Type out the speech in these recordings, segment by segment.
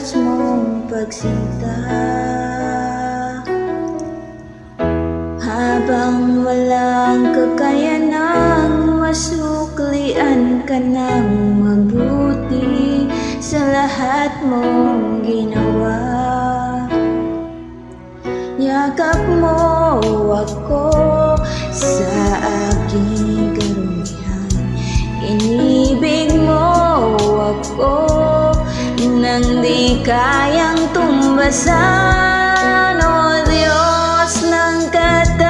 wakas mong pagsinta. Habang walang kakayanang masuklian ka ng mabuti sa lahat mong ginawa. Yakap mo ako sa aking karumihan, inibig mo ako nang di kayang tumbasan. O Diyos ng katarungan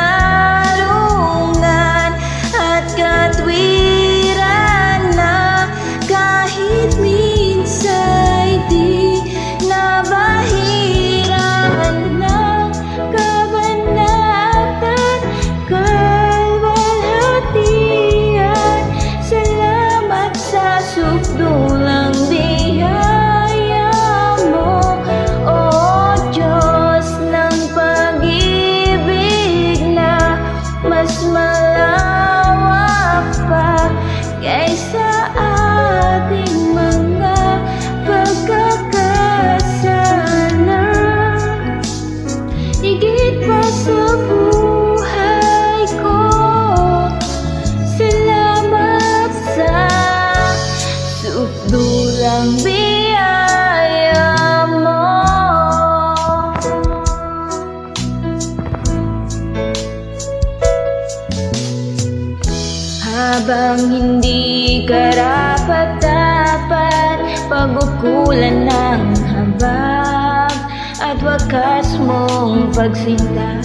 at katwiran na kahit minsa'y di nabahiran ng kabanatan, kalwalhatian. Salamat sa sukdulang biyaya mo, O Diyos ng pag-ibig na mas malawak pa kaysa ating mga pagkakasala. Higit pa sa buhay ko, salamat sa sukdulang biyaya mo. Habang hindi karapat-dapat, pagukulan ng habag at wakas mong pagsinta.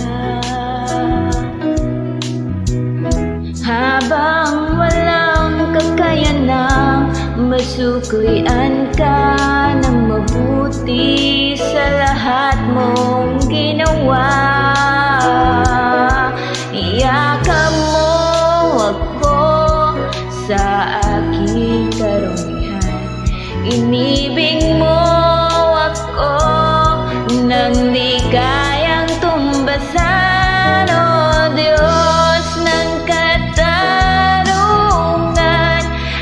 Habang walang kakayanang masuklian ka ng mabuti sa lahat mong ginawa. Iyakap mo ako sa aking karumihan, inibig mo ako nang di kayang tumbasan. O Diyos ng katarungan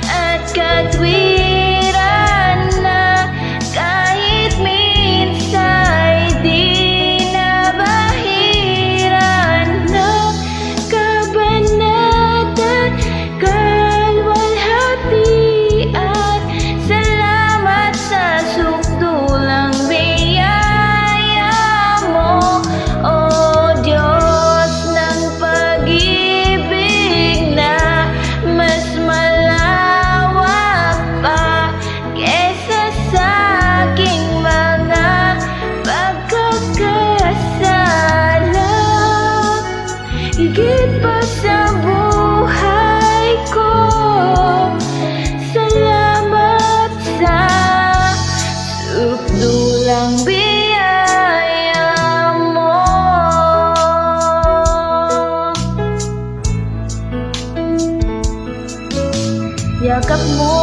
at katwiran na kahit minsa'y di nabahiran ng kabanatan, kalwalhatian. Salamat sa sukdulang biyaya mo, O Diyos ng pag-ibig na mas malawak pa kaysa sa aking mga pagkakasala. Higit pa sa buhay ko, salamat sa sukdulang biyaya mo. Yakap mo